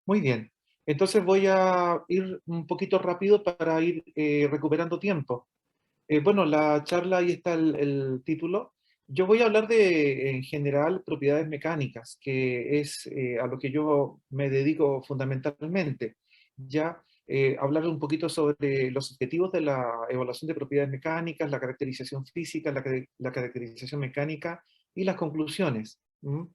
Muy bien. Entonces voy a ir un poquito rápido para ir recuperando tiempo. Bueno, la charla, ahí está el título. Yo voy a hablar de, en general, propiedades mecánicas, que es a lo que yo me dedico fundamentalmente. Ya hablar un poquito sobre los objetivos de la evaluación de propiedades mecánicas, la caracterización física, la caracterización mecánica y las conclusiones. ¿M?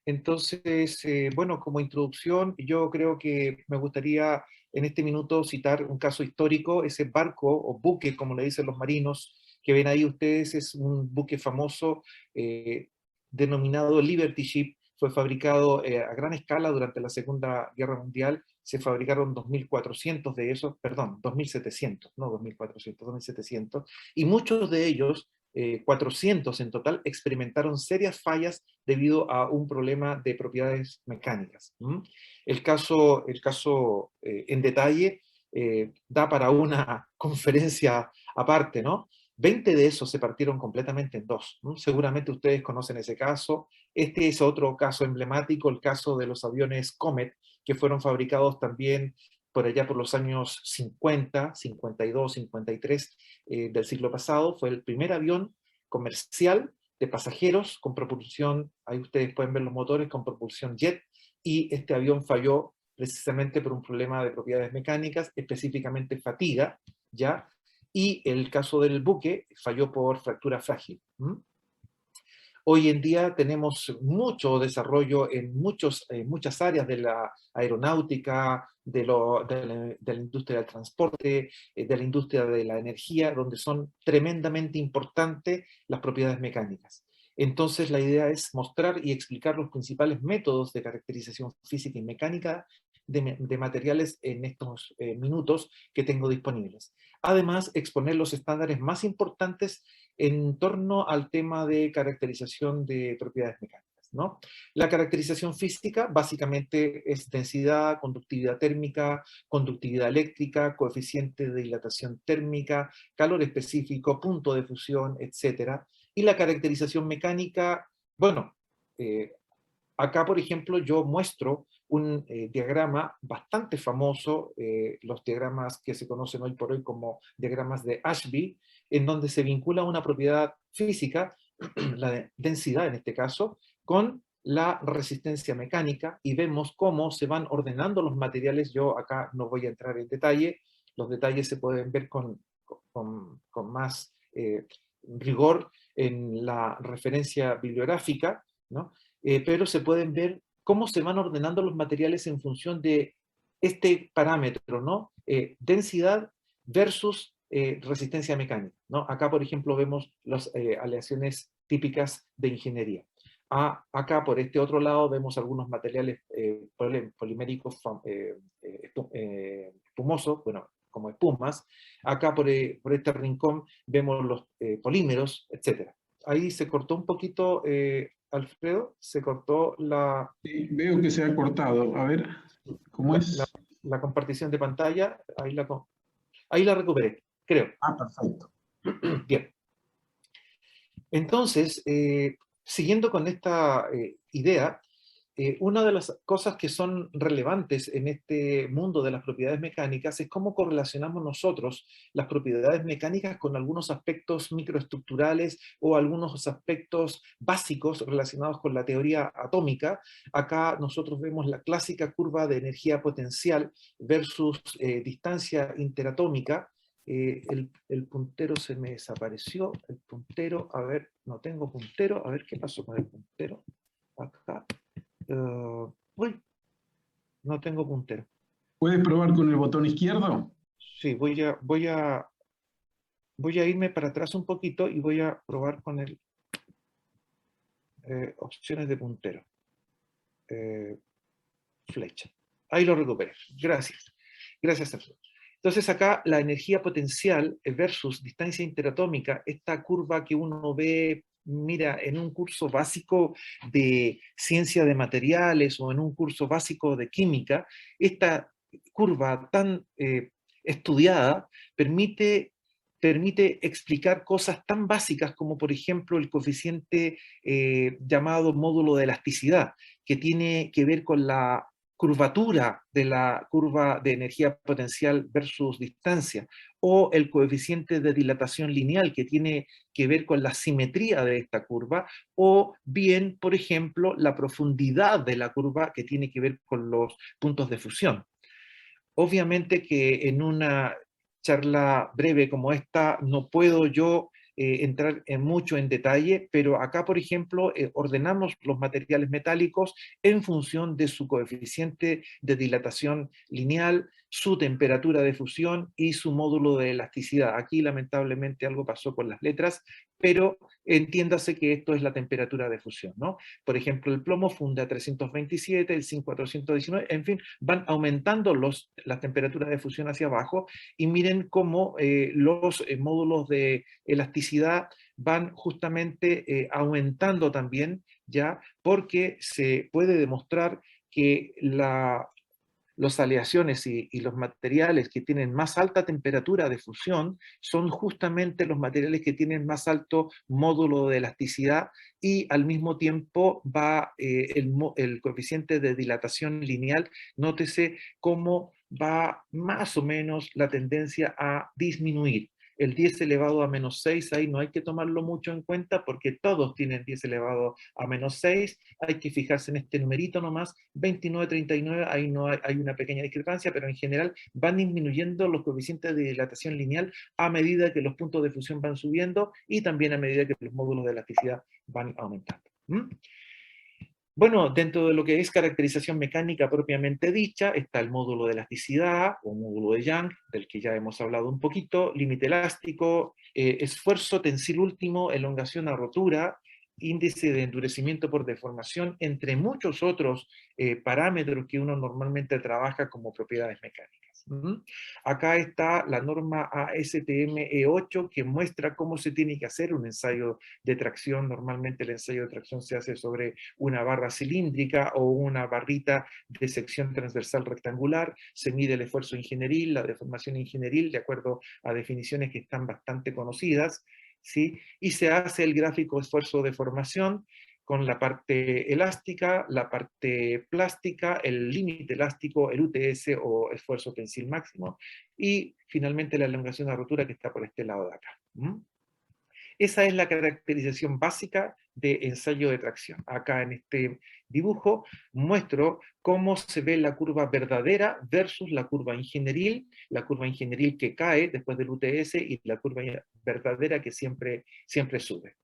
Entonces, bueno, como introducción, yo creo que me gustaría en este minuto citar un caso histórico. Ese barco o buque, como le dicen los marinos, que ven ahí ustedes, es un buque famoso eh, denominado Liberty Ship. Fue fabricado a gran escala durante la Segunda Guerra Mundial. Se fabricaron 2.400 de esos, perdón, 2.700, no 2.400, 2.700, y muchos de ellos, 400 en total, experimentaron serias fallas debido a un problema de propiedades mecánicas. ¿Mm? El caso en detalle da para una conferencia aparte, ¿no? 20 de esos se partieron completamente en dos, ¿no? Seguramente ustedes conocen ese caso. Este es otro caso emblemático, el caso de los aviones Comet, que fueron fabricados también por allá por los años 50, 52, 53 del siglo pasado. Fue el primer avión comercial de pasajeros con propulsión, ahí ustedes pueden ver los motores, con propulsión jet, y este avión falló precisamente por un problema de propiedades mecánicas, específicamente fatiga, ¿ya? Y el caso del buque falló por fractura frágil. ¿Mm? Hoy en día tenemos mucho desarrollo en muchas áreas de la aeronáutica, de la industria del transporte, de la industria de la energía, donde son tremendamente importantes las propiedades mecánicas. Entonces la idea es mostrar y explicar los principales métodos de caracterización física y mecánica de materiales en estos minutos que tengo disponibles. Además, exponer los estándares más importantes en torno al tema de caracterización de propiedades mecánicas, ¿no? La caracterización física básicamente es densidad, conductividad térmica, conductividad eléctrica, coeficiente de dilatación térmica, calor específico, punto de fusión, etcétera. Y la caracterización mecánica, bueno, eh, acá, por ejemplo, yo muestro un diagrama bastante famoso, los diagramas que se conocen hoy por hoy como diagramas de Ashby, en donde se vincula una propiedad física, la densidad en este caso, con la resistencia mecánica, y vemos cómo se van ordenando los materiales. Yo acá no voy a entrar en detalle, los detalles se pueden ver con más rigor en la referencia bibliográfica, ¿no? Pero se pueden ver cómo se van ordenando los materiales en función de este parámetro, ¿no? Densidad versus resistencia mecánica, ¿no? Acá, por ejemplo, vemos las aleaciones típicas de ingeniería. Acá, por este otro lado, vemos algunos materiales poliméricos espumosos, bueno, como espumas. Acá, por este rincón, vemos los polímeros, etc. Ahí se cortó un poquito, Alfredo, se cortó Sí, veo que se ha cortado. A ver, ¿cómo la, la- es? la compartición de pantalla. Ahí la recuperé, creo. Ah, perfecto. Bien. Entonces, siguiendo con esta idea, una de las cosas que son relevantes en este mundo de las propiedades mecánicas es cómo correlacionamos nosotros las propiedades mecánicas con algunos aspectos microestructurales o algunos aspectos básicos relacionados con la teoría atómica. Acá nosotros vemos la clásica curva de energía potencial versus distancia interatómica. El puntero se me desapareció, el puntero, a ver, no tengo puntero, a ver qué pasó con el puntero. Acá, uy, no tengo puntero. ¿Puedes probar con el botón izquierdo? Sí, voy a irme para atrás un poquito y voy a probar con el opciones de puntero. Eh, Flecha. Ahí lo recuperé. Gracias. Gracias, Sergio. Entonces acá la energía potencial versus distancia interatómica, esta curva que uno ve, mira, en un curso básico de ciencia de materiales o en un curso básico de química, esta curva tan estudiada permite explicar cosas tan básicas como, por ejemplo, el coeficiente llamado módulo de elasticidad, que tiene que ver curvatura de la curva de energía potencial versus distancia, o el coeficiente de dilatación lineal que tiene que ver con la simetría de esta curva, o bien, por ejemplo, la profundidad de la curva que tiene que ver con los puntos de fusión. Obviamente que en una charla breve como esta no puedo yo entrar mucho en detalle, pero acá, por ejemplo, ordenamos los materiales metálicos en función de su coeficiente de dilatación lineal, su temperatura de fusión y su módulo de elasticidad. Aquí, lamentablemente, algo pasó con las letras, pero entiéndase que esto es la temperatura de fusión, ¿no? Por ejemplo, el plomo funde a 327, el zinc a 419, en fin, van aumentando las temperaturas de fusión hacia abajo y miren cómo los módulos de elasticidad van justamente aumentando también, ¿ya? Porque se puede demostrar que las aleaciones y los materiales que tienen más alta temperatura de fusión son justamente los materiales que tienen más alto módulo de elasticidad y al mismo tiempo va el coeficiente de dilatación lineal, nótese cómo va más o menos la tendencia a disminuir. El 10 elevado a menos 6, ahí no hay que tomarlo mucho en cuenta porque todos tienen 10 elevado a menos 6, hay que fijarse en este numerito nomás, 29, 39, ahí no hay una pequeña discrepancia, pero en general van disminuyendo los coeficientes de dilatación lineal a medida que los puntos de fusión van subiendo y también a medida que los módulos de elasticidad van aumentando. Bueno, dentro de lo que es caracterización mecánica propiamente dicha, está el módulo de elasticidad o módulo de Young, del que ya hemos hablado un poquito, límite elástico, esfuerzo tensil último, elongación a rotura, índice de endurecimiento por deformación, entre muchos otros parámetros que uno normalmente trabaja como propiedades mecánicas. Acá está la norma ASTM E8 que muestra cómo se tiene que hacer un ensayo de tracción. Normalmente el ensayo de tracción se hace sobre una barra cilíndrica o una barrita de sección transversal rectangular, se mide el esfuerzo ingenieril, la deformación ingenieril, de acuerdo a definiciones que están bastante conocidas, ¿sí? Y se hace el gráfico esfuerzo-deformación con la parte elástica, la parte plástica, el límite elástico, el UTS o esfuerzo tensil máximo, y finalmente la elongación a rotura que está por este lado de acá. Esa es la caracterización básica de ensayo de tracción. Acá en este dibujo muestro cómo se ve la curva verdadera versus la curva ingenieril que cae después del UTS y la curva verdadera que siempre sube.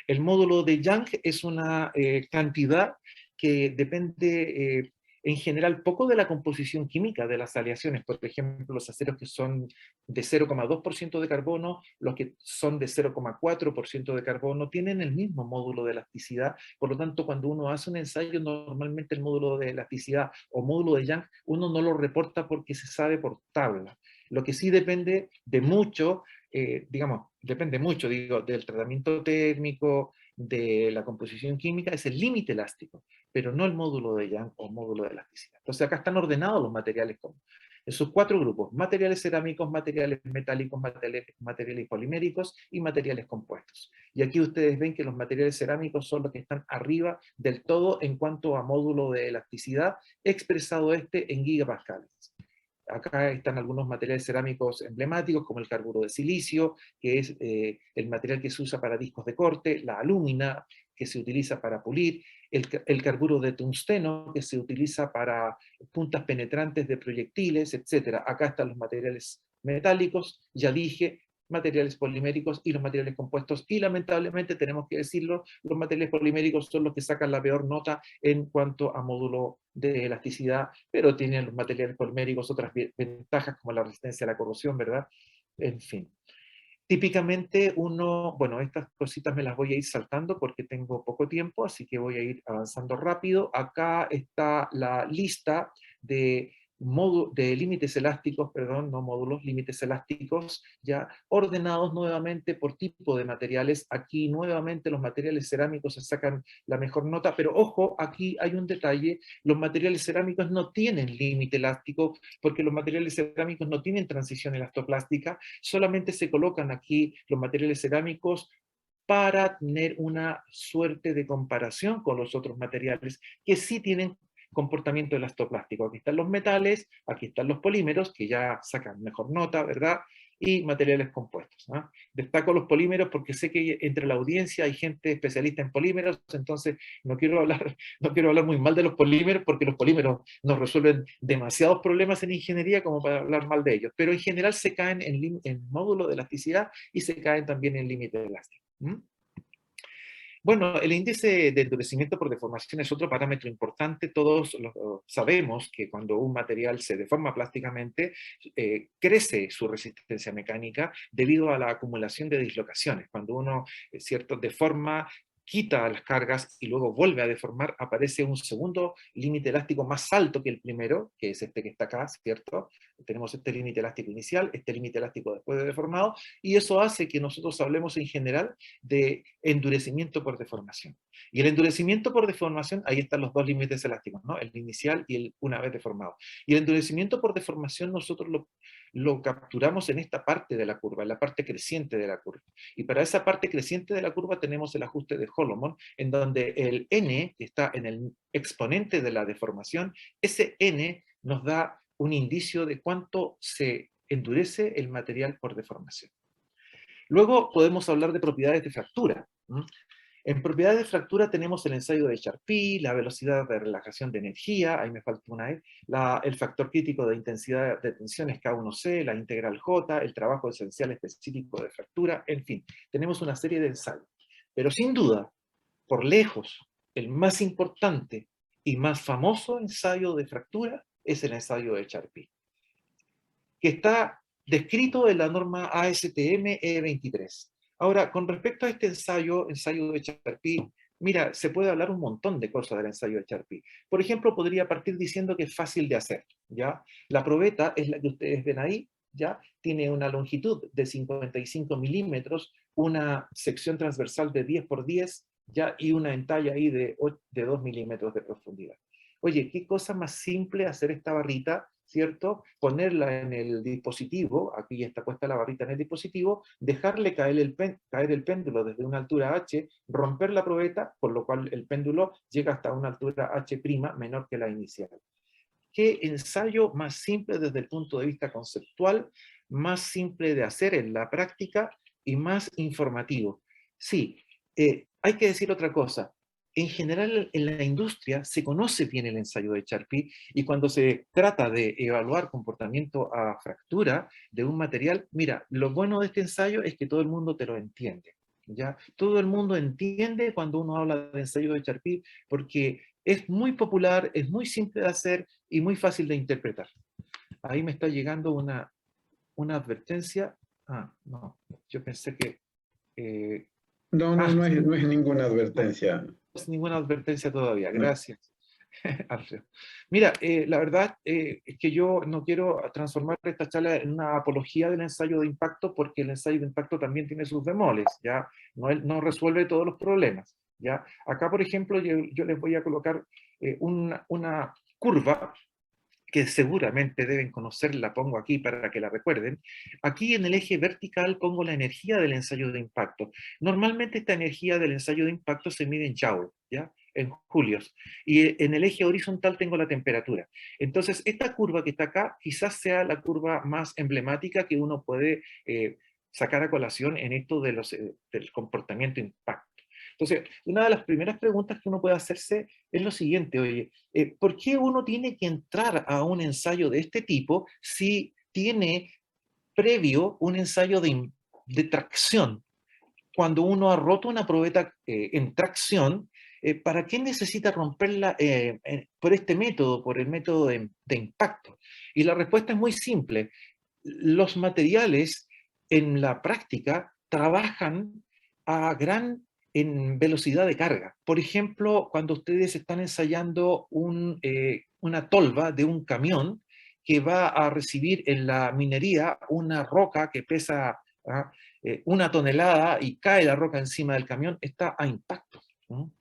El módulo de Young es una cantidad que depende en general poco de la composición química de las aleaciones. Por ejemplo, los aceros que son de 0,2% de carbono, los que son de 0,4% de carbono, tienen el mismo módulo de elasticidad. Por lo tanto, cuando uno hace un ensayo, normalmente el módulo de elasticidad o módulo de Young, uno no lo reporta porque se sabe por tabla. Lo que sí depende de mucho, depende mucho, del tratamiento térmico, de la composición química, es el límite elástico, pero no el módulo de Young o módulo de elasticidad. Entonces acá están ordenados los materiales en sus 4 grupos: materiales cerámicos, materiales metálicos, materiales poliméricos y materiales compuestos. Y aquí ustedes ven que los materiales cerámicos son los que están arriba del todo en cuanto a módulo de elasticidad, expresado en gigapascales. Acá están algunos materiales cerámicos emblemáticos, como el carburo de silicio, que es el material que se usa para discos de corte, la alúmina, que se utiliza para pulir, el carburo de tungsteno, que se utiliza para puntas penetrantes de proyectiles, etc. Acá están los materiales metálicos, ya dije, materiales poliméricos y los materiales compuestos, y lamentablemente tenemos que decirlo, los materiales poliméricos son los que sacan la peor nota en cuanto a módulo de elasticidad, pero tienen los materiales poliméricos otras ventajas como la resistencia a la corrosión, ¿verdad? En fin. Típicamente bueno, estas cositas me las voy a ir saltando porque tengo poco tiempo, así que voy a ir avanzando rápido. Acá está la lista de límites elásticos, perdón, no módulos, límites elásticos, ya ordenados nuevamente por tipo de materiales. Aquí nuevamente los materiales cerámicos se sacan la mejor nota, pero ojo, aquí hay un detalle: los materiales cerámicos no tienen límite elástico porque los materiales cerámicos no tienen transición elastoplástica, solamente se colocan aquí los materiales cerámicos para tener una suerte de comparación con los otros materiales que sí tienen comportamiento elastoplástico. Aquí están los metales, aquí están los polímeros, que ya sacan mejor nota, ¿verdad? Y materiales compuestos, ¿no? Destaco los polímeros porque sé que entre la audiencia hay gente especialista en polímeros, entonces no quiero hablar muy mal de los polímeros porque los polímeros nos resuelven demasiados problemas en ingeniería como para hablar mal de ellos, pero en general se caen en módulo de elasticidad y se caen también en límite elástico. Bueno, el índice de endurecimiento por deformación es otro parámetro importante. Todos sabemos que cuando un material se deforma plásticamente, crece su resistencia mecánica debido a la acumulación de dislocaciones. Cuando uno, ¿cierto?, deforma, quita las cargas y luego vuelve a deformar, aparece un segundo límite elástico más alto que el primero, que es este que está acá, ¿cierto? Tenemos este límite elástico inicial, este límite elástico después de deformado, y eso hace que nosotros hablemos en general de endurecimiento por deformación. Y el endurecimiento por deformación, ahí están los dos límites elásticos, ¿no? El inicial y el una vez deformado. Y el endurecimiento por deformación nosotros lo capturamos en esta parte de la curva, en la parte creciente de la curva. Y para esa parte creciente de la curva tenemos el ajuste de Holomon, en donde el n, que está en el exponente de la deformación, ese n nos da un indicio de cuánto se endurece el material por deformación. Luego podemos hablar de propiedades de fractura. En propiedades de fractura tenemos el ensayo de Charpy, la velocidad de relajación de energía, ahí me falta una E, el factor crítico de intensidad de tensión es K1C, la integral J, el trabajo esencial específico de fractura, en fin, tenemos una serie de ensayos. Pero sin duda, por lejos, el más importante y más famoso ensayo de fractura es el ensayo de Charpy, que está descrito en la norma ASTM E23. Ahora, con respecto a este ensayo de Charpy, mira, se puede hablar un montón de cosas del ensayo de Charpy. Por ejemplo, podría partir diciendo que es fácil de hacer, ¿ya? La probeta es la que ustedes ven ahí, ¿ya? Tiene una longitud de 55 milímetros, una sección transversal de 10 por 10, ¿ya? Y una entalla ahí de 2 milímetros de profundidad. Oye, qué cosa más simple hacer esta barrita, ¿cierto? Ponerla en el dispositivo, aquí está puesta la barrita en el dispositivo, dejarle caer el péndulo desde una altura h, romper la probeta, por lo cual el péndulo llega hasta una altura h' menor que la inicial. ¿Qué ensayo más simple desde el punto de vista conceptual, más simple de hacer en la práctica y más informativo? Sí, hay que decir otra cosa. En general, en la industria se conoce bien el ensayo de Charpy y cuando se trata de evaluar comportamiento a fractura de un material, mira, lo bueno de este ensayo es que todo el mundo te lo entiende, ¿ya? Todo el mundo entiende cuando uno habla de ensayo de Charpy porque es muy popular, es muy simple de hacer y muy fácil de interpretar. Ahí me está llegando una advertencia. Ah, no, yo pensé que... No, no es ninguna advertencia. No es ninguna advertencia todavía, gracias. Alfredo. Mira, la verdad es que yo no quiero transformar esta charla en una apología del ensayo de impacto porque el ensayo de impacto también tiene sus bemoles, ¿ya? No resuelve todos los problemas, ¿ya? Acá, por ejemplo, yo les voy a colocar una curva que seguramente deben conocer, la pongo aquí para que la recuerden. Aquí en el eje vertical pongo la energía del ensayo de impacto. Normalmente esta energía del ensayo de impacto se mide en Joule, ¿ya? En julios. Y en el eje horizontal tengo la temperatura. Entonces, esta curva que está acá quizás sea la curva más emblemática que uno puede sacar a colación en esto de del comportamiento impacto. Entonces, una de las primeras preguntas que uno puede hacerse es lo siguiente, oye, ¿por qué uno tiene que entrar a un ensayo de este tipo si tiene previo un ensayo de tracción? Cuando uno ha roto una probeta en tracción, ¿para qué necesita romperla por este método, por el método de impacto? Y la respuesta es muy simple. Los materiales en la práctica trabajan en velocidad de carga. Por ejemplo, cuando ustedes están ensayando una tolva de un camión que va a recibir en la minería una roca que pesa 1 tonelada y cae la roca encima del camión, está a impacto.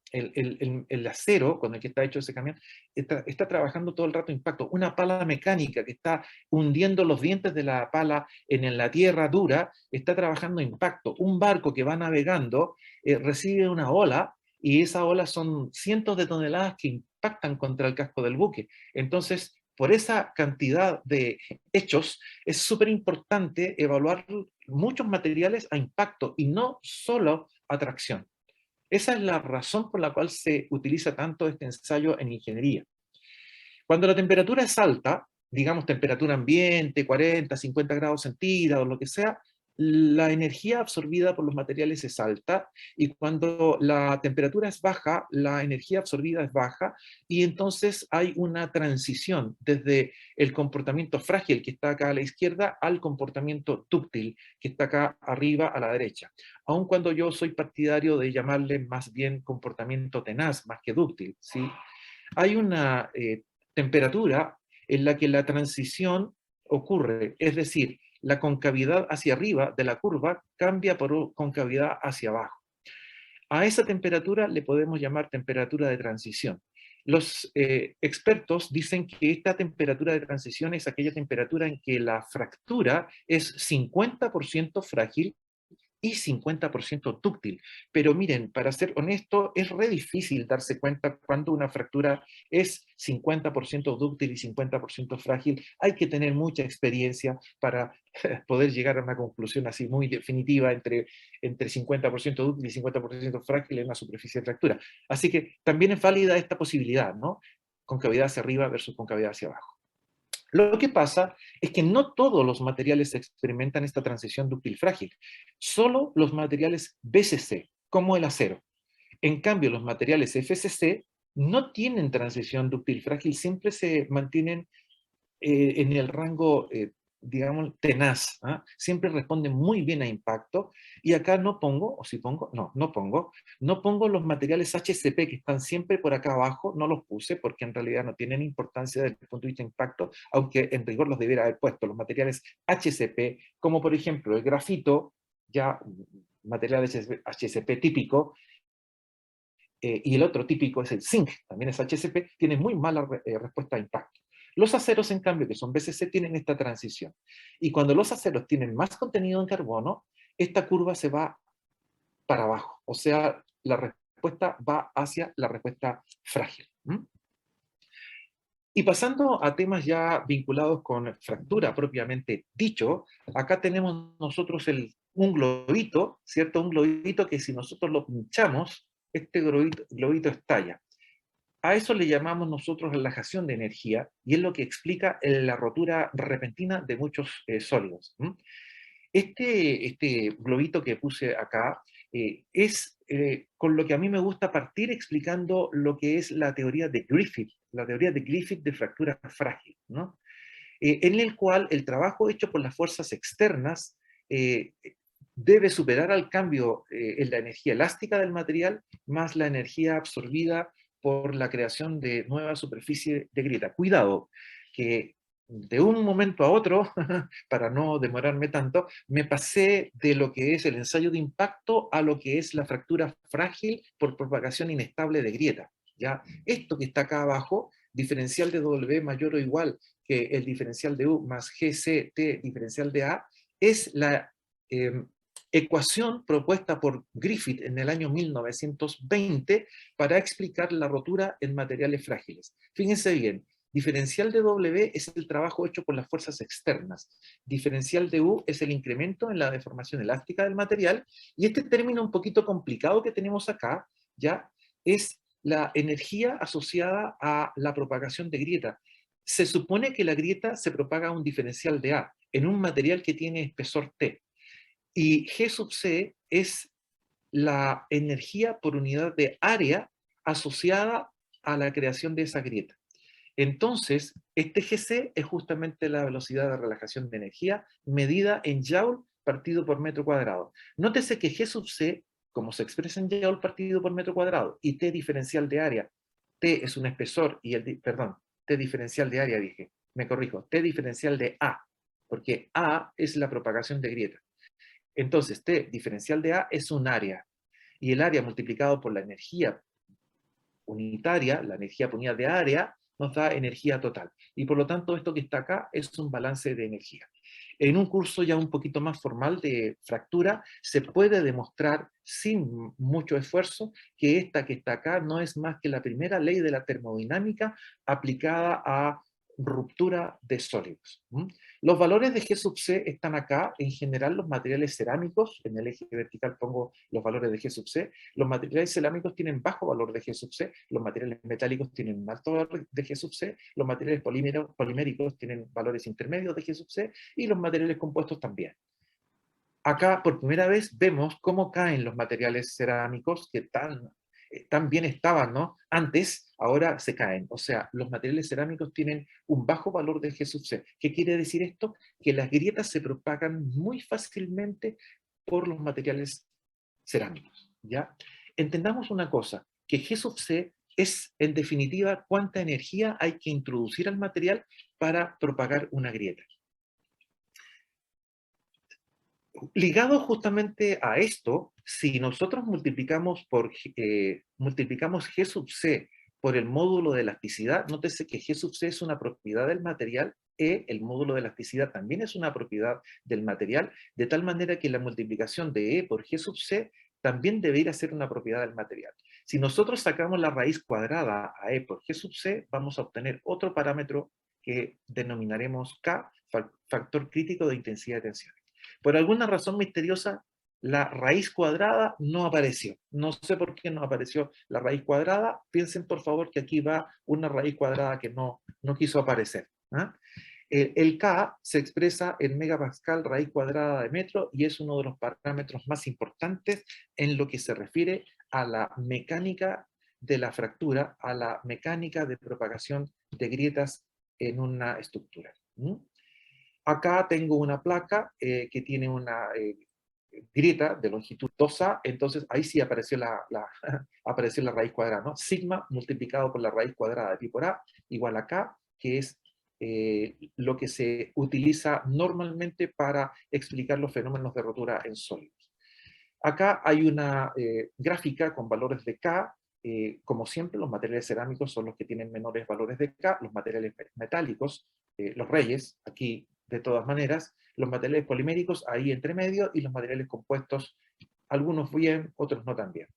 El acero con el que está hecho ese camión está trabajando todo el rato a impacto. Una pala mecánica que está hundiendo los dientes de la pala en la tierra dura está trabajando a impacto. Un barco que va navegando recibe una ola y esa ola son cientos de toneladas que impactan contra el casco del buque. Entonces, por esa cantidad de hechos, es súper importante evaluar muchos materiales a impacto y no solo a tracción. Esa es la razón por la cual se utiliza tanto este ensayo en ingeniería. Cuando la temperatura es alta, digamos temperatura ambiente, 40, 50 grados centígrados, lo que sea, la energía absorbida por los materiales es alta, y cuando la temperatura es baja, la energía absorbida es baja, y entonces hay una transición desde el comportamiento frágil, que está acá a la izquierda, al comportamiento dúctil, que está acá arriba a la derecha. Aun cuando yo soy partidario de llamarle más bien comportamiento tenaz, más que dúctil, ¿sí? Hay una temperatura en la que la transición ocurre, es decir, la concavidad hacia arriba de la curva cambia por concavidad hacia abajo. A esa temperatura le podemos llamar temperatura de transición. Los expertos dicen que esta temperatura de transición es aquella temperatura en que la fractura es 50% frágil y 50% dúctil. Pero miren, para ser honesto, es re difícil darse cuenta cuando una fractura es 50% dúctil y 50% frágil. Hay que tener mucha experiencia para poder llegar a una conclusión así muy definitiva entre 50% dúctil y 50% frágil en una superficie de fractura. Así que también es válida esta posibilidad, ¿no? Concavidad hacia arriba versus concavidad hacia abajo. Lo que pasa es que no todos los materiales experimentan esta transición dúctil-frágil, solo los materiales BCC, como el acero. En cambio, los materiales FCC no tienen transición dúctil-frágil, siempre se mantienen en el rango, digamos, tenaz, ¿ah? Siempre responden muy bien a impacto, y acá no pongo, o si pongo, no pongo los materiales HCP que están siempre por acá abajo, no los puse porque en realidad no tienen importancia desde el punto de vista de impacto, aunque en rigor los debiera haber puesto, los materiales HCP, como por ejemplo el grafito, ya material HCP típico, y el otro típico es el zinc, también es HCP, tiene muy mala respuesta a impacto. Los aceros, en cambio, que son BCC, tienen esta transición. Y cuando los aceros tienen más contenido en carbono, esta curva se va para abajo. O sea, la respuesta va hacia la respuesta frágil. Y pasando a temas ya vinculados con fractura propiamente dicho, acá tenemos nosotros un globito, ¿cierto? Un globito que si nosotros lo pinchamos, este globito estalla. A eso le llamamos nosotros relajación de energía, y es lo que explica la rotura repentina de muchos sólidos. Este globito que puse acá es con lo que a mí me gusta partir explicando lo que es la teoría de Griffith, de fractura frágil, ¿no? En el cual el trabajo hecho por las fuerzas externas debe superar al cambio en la energía elástica del material más la energía absorbida por la creación de nueva superficie de grieta. Cuidado, que de un momento a otro, para no demorarme tanto, me pasé de lo que es el ensayo de impacto a lo que es la fractura frágil por propagación inestable de grieta. ¿Ya? Esto que está acá abajo, diferencial de W mayor o igual que el diferencial de U más GCT diferencial de A, es la ecuación propuesta por Griffith en el año 1920 para explicar la rotura en materiales frágiles. Fíjense bien, diferencial de W es el trabajo hecho por las fuerzas externas, diferencial de U es el incremento en la deformación elástica del material, y este término un poquito complicado que tenemos acá, ya, es la energía asociada a la propagación de grieta. Se supone que la grieta se propaga a un diferencial de A, en un material que tiene espesor T. Y G sub C es la energía por unidad de área asociada a la creación de esa grieta. Entonces, este GC es justamente la velocidad de relajación de energía medida en Joule partido por metro cuadrado. Nótese que G sub C, como se expresa en Joule partido por metro cuadrado, y T diferencial de área, T es un espesor, y T diferencial de área dije, me corrijo, T diferencial de A, porque A es la propagación de grieta. Entonces, T diferencial de A es un área, y el área multiplicado por la energía unitaria, la energía por unidad de área, nos da energía total. Y por lo tanto, esto que está acá es un balance de energía. En un curso ya un poquito más formal de fractura, se puede demostrar sin mucho esfuerzo que esta que está acá no es más que la primera ley de la termodinámica aplicada a ruptura de sólidos. Los valores de G sub C están acá, en general los materiales cerámicos, en el eje vertical pongo los valores de G sub C, los materiales cerámicos tienen bajo valor de G sub C, los materiales metálicos tienen un alto valor de G sub C, los materiales poliméricos tienen valores intermedios de G sub C, y los materiales compuestos también. Acá por primera vez vemos cómo caen los materiales cerámicos que tan bien estaban, ¿no? Antes, ahora se caen. O sea, los materiales cerámicos tienen un bajo valor de G sub C. ¿Qué quiere decir esto? Que las grietas se propagan muy fácilmente por los materiales cerámicos, ¿ya? Entendamos una cosa, que G sub C es, en definitiva, cuánta energía hay que introducir al material para propagar una grieta. Ligado justamente a esto, si nosotros multiplicamos G sub C por el módulo de elasticidad, nótese que G sub C es una propiedad del material, el módulo de elasticidad también es una propiedad del material, de tal manera que la multiplicación de E por G sub C también debería ser una propiedad del material. Si nosotros sacamos la raíz cuadrada a E por G sub C, vamos a obtener otro parámetro que denominaremos K, factor crítico de intensidad de tensión. Por alguna razón misteriosa, la raíz cuadrada no apareció. No sé por qué no apareció la raíz cuadrada. Piensen, por favor, que aquí va una raíz cuadrada que no quiso aparecer. El K se expresa en megapascal raíz cuadrada de metro y es uno de los parámetros más importantes en lo que se refiere a la mecánica de la fractura, a la mecánica de propagación de grietas en una estructura. Acá tengo una placa que tiene una grieta de longitud 2A, entonces ahí sí apareció apareció la raíz cuadrada, ¿no? Sigma multiplicado por la raíz cuadrada de pi por A igual a K, que es lo que se utiliza normalmente para explicar los fenómenos de rotura en sólidos. Acá hay una gráfica con valores de K. Como siempre, los materiales cerámicos son los que tienen menores valores de K, los materiales metálicos, los reyes, aquí de todas maneras, los materiales poliméricos ahí entre medio, y los materiales compuestos, algunos bien, otros no tan bien.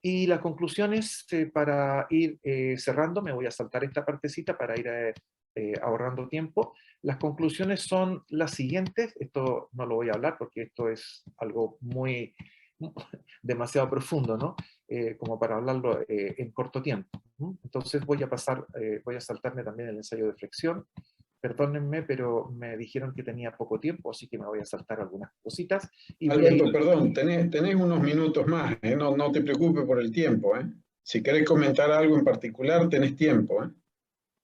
Y las conclusiones, para ir cerrando, me voy a saltar esta partecita para ir ahorrando tiempo. Las conclusiones son las siguientes, esto no lo voy a hablar porque esto es algo muy demasiado profundo, ¿no? Como para hablarlo en corto tiempo. Entonces voy a saltarme también el ensayo de flexión. Perdónenme, pero me dijeron que tenía poco tiempo, así que me voy a saltar algunas cositas. Y Alberto, perdón, tenés unos minutos más, ¿eh? No te preocupes por el tiempo, ¿eh? Si querés comentar algo en particular, tenés tiempo, ¿eh?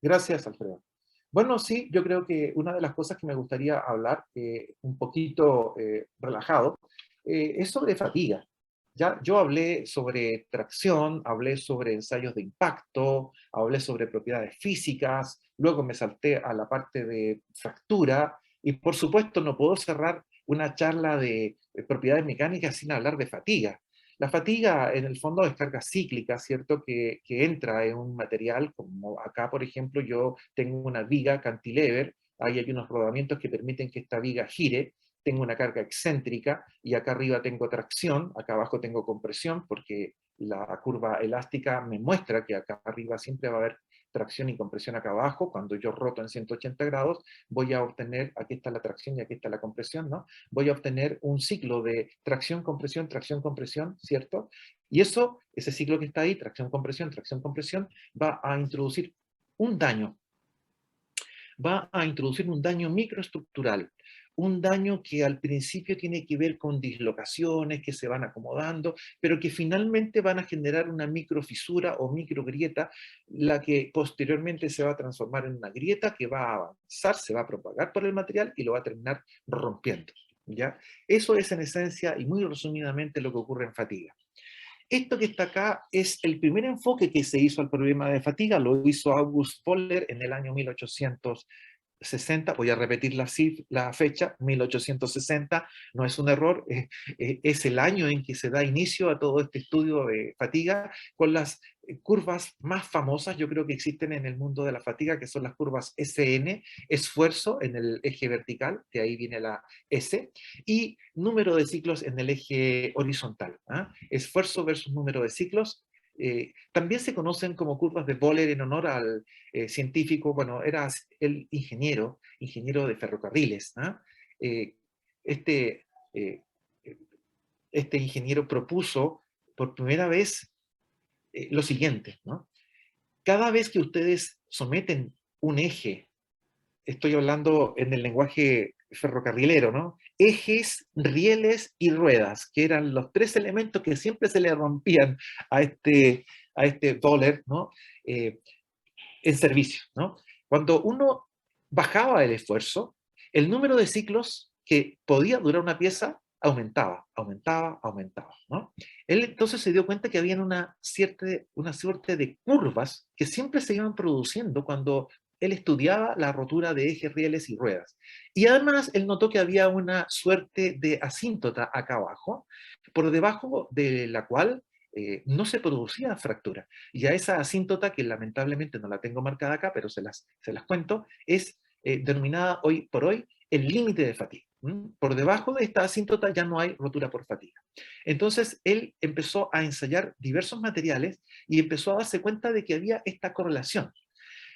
Gracias, Alfredo. Bueno, sí, yo creo que una de las cosas que me gustaría hablar, un poquito relajado, es sobre fatiga. Ya, yo hablé sobre tracción, hablé sobre ensayos de impacto, hablé sobre propiedades físicas, luego me salté a la parte de fractura, y por supuesto no puedo cerrar una charla de propiedades mecánicas sin hablar de fatiga. La fatiga, en el fondo, es carga cíclica, ¿cierto? Que entra en un material, como acá, por ejemplo, yo tengo una viga cantilever, ahí hay unos rodamientos que permiten que esta viga gire, tengo una carga excéntrica, y acá arriba tengo tracción, acá abajo tengo compresión, porque la curva elástica me muestra que acá arriba siempre va a haber tracción y compresión acá abajo. Cuando yo roto en 180 grados, voy a obtener, aquí está la tracción y aquí está la compresión, ¿no? Voy a obtener un ciclo de tracción, compresión, ¿cierto? Y ese ciclo que está ahí, tracción, compresión, va a introducir un daño. Va a introducir un daño microestructural, un daño que al principio tiene que ver con dislocaciones que se van acomodando, pero que finalmente van a generar una microfisura o microgrieta, la que posteriormente se va a transformar en una grieta que va a avanzar, se va a propagar por el material y lo va a terminar rompiendo. ¿Ya? Eso es en esencia y muy resumidamente lo que ocurre en fatiga. Esto que está acá es el primer enfoque que se hizo al problema de fatiga, lo hizo August Fowler en el año 1800. 60, voy a repetir la fecha, 1860, no es un error, es el año en que se da inicio a todo este estudio de fatiga, con las curvas más famosas, yo creo que existen en el mundo de la fatiga, que son las curvas SN, esfuerzo en el eje vertical, de ahí viene la S, y número de ciclos en el eje horizontal. ¿Ah? Esfuerzo versus número de ciclos. También se conocen como curvas de Böhler en honor al científico, bueno, era el ingeniero de ferrocarriles. ¿Ah? Eh, este, eh, este ingeniero propuso por primera vez lo siguiente, ¿no? Cada vez que ustedes someten un eje, estoy hablando en el lenguaje ferrocarrilero, ¿no? Ejes, rieles y ruedas, que eran los tres elementos que siempre se le rompían a este Böhler, ¿no? Eh, en servicio, ¿no? Cuando uno bajaba el esfuerzo, el número de ciclos que podía durar una pieza aumentaba, aumentaba, aumentaba, ¿no? Él entonces se dio cuenta que había una suerte de curvas que siempre se iban produciendo cuando él estudiaba la rotura de ejes, rieles y ruedas. Y además él notó que había una suerte de asíntota acá abajo, por debajo de la cual no se producía fractura. Y a esa asíntota, que lamentablemente no la tengo marcada acá, pero se las cuento, es denominada hoy por hoy el límite de fatiga. Por debajo de esta asíntota ya no hay rotura por fatiga. Entonces él empezó a ensayar diversos materiales y empezó a darse cuenta de que había esta correlación.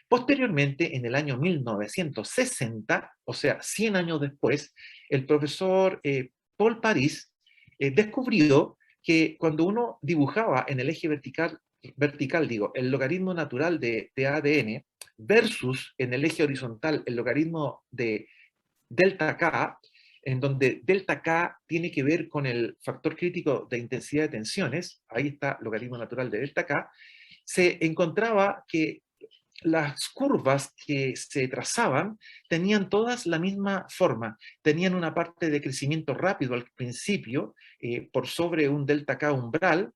Posteriormente, en el año 1960, o sea, 100 años después, el profesor Paul Paris descubrió que cuando uno dibujaba en el eje vertical digo, el logaritmo natural de ADN versus en el eje horizontal el logaritmo de delta K, en donde delta K tiene que ver con el factor crítico de intensidad de tensiones, ahí está logaritmo natural de delta K, se encontraba que las curvas que se trazaban tenían todas la misma forma, tenían una parte de crecimiento rápido al principio, por sobre un delta K umbral,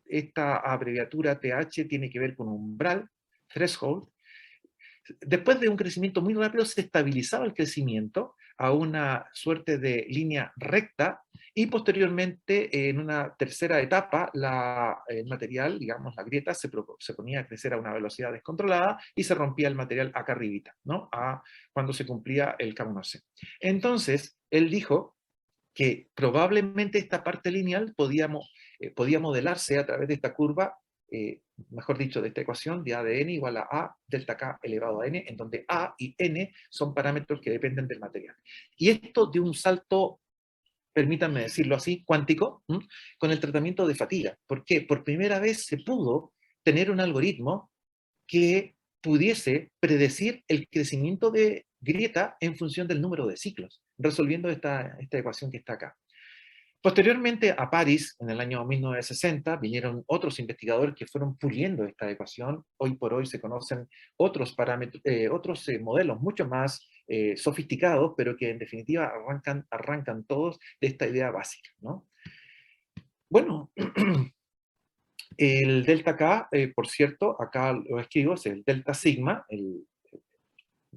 esta abreviatura TH tiene que ver con umbral, threshold. Después de un crecimiento muy rápido se estabilizaba el crecimiento a una suerte de línea recta y posteriormente en una tercera etapa el material, digamos la grieta, se ponía a crecer a una velocidad descontrolada y se rompía el material acá arribita, ¿no? Cuando se cumplía el K1C. Entonces, él dijo que probablemente esta parte lineal podía modelarse a través de esta curva, mejor dicho, de esta ecuación de A de n igual a delta K elevado a n, en donde A y n son parámetros que dependen del material. Y esto de un salto, permítanme decirlo así, cuántico, con el tratamiento de fatiga. ¿Por qué? Por primera vez se pudo tener un algoritmo que pudiese predecir el crecimiento de grieta en función del número de ciclos, resolviendo esta ecuación que está acá. Posteriormente a París, en el año 1960, vinieron otros investigadores que fueron puliendo esta ecuación. Hoy por hoy se conocen otros parámetros, otros modelos mucho más sofisticados, pero que en definitiva arrancan todos de esta idea básica, ¿no? Bueno, el delta K, por cierto, acá lo escribo, es el delta sigma.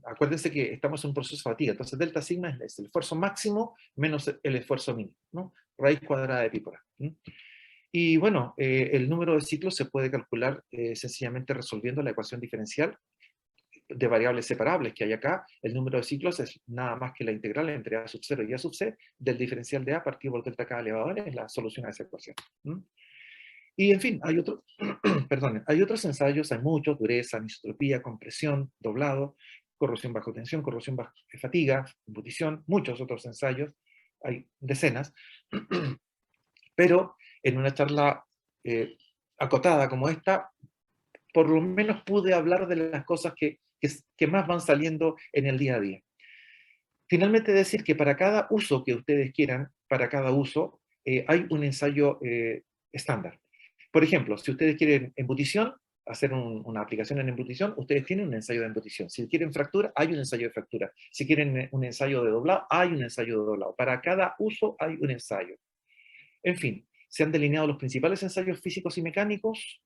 Acuérdense que estamos en un proceso de fatiga, entonces delta sigma es el esfuerzo máximo menos el esfuerzo mínimo, ¿no? Raíz cuadrada de pi por A. Y bueno, el número de ciclos se puede calcular sencillamente resolviendo la ecuación diferencial de variables separables que hay acá. El número de ciclos es nada más que la integral entre A sub 0 y A sub C del diferencial de A partido por delta K elevado a n, es la solución a esa ecuación. Y en fin, hay otros, perdón, hay otros ensayos, hay muchos: dureza, anisotropía, compresión, doblado, corrosión bajo tensión, corrosión bajo fatiga, embutición, muchos otros ensayos, hay decenas, pero en una charla acotada como esta, por lo menos pude hablar de las cosas que más van saliendo en el día a día. Finalmente decir que para cada uso que ustedes quieran, para cada uso, hay un ensayo estándar. Por ejemplo, si ustedes quieren embutición, hacer una aplicación en embutición, ustedes tienen un ensayo de embutición. Si quieren fractura, hay un ensayo de fractura. Si quieren un ensayo de doblado, hay un ensayo de doblado. Para cada uso hay un ensayo. En fin, se han delineado los principales ensayos físicos y mecánicos.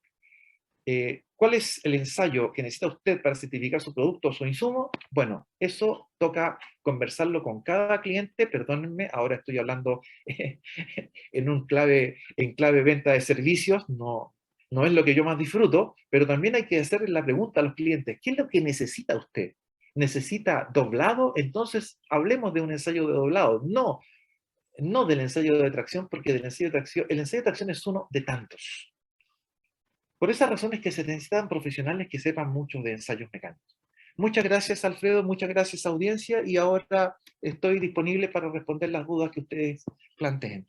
¿Cuál es el ensayo que necesita usted para certificar su producto o su insumo? Bueno, eso toca conversarlo con cada cliente. Perdónenme, ahora estoy hablando en clave venta de servicios, no es lo que yo más disfruto, pero también hay que hacerle la pregunta a los clientes: ¿qué es lo que necesita usted? ¿Necesita doblado? Entonces hablemos de un ensayo de doblado. No del ensayo de tracción, porque el ensayo de tracción es uno de tantos. Por esa razón es que se necesitan profesionales que sepan mucho de ensayos mecánicos. Muchas gracias, Alfredo, muchas gracias, audiencia, y ahora estoy disponible para responder las dudas que ustedes planteen.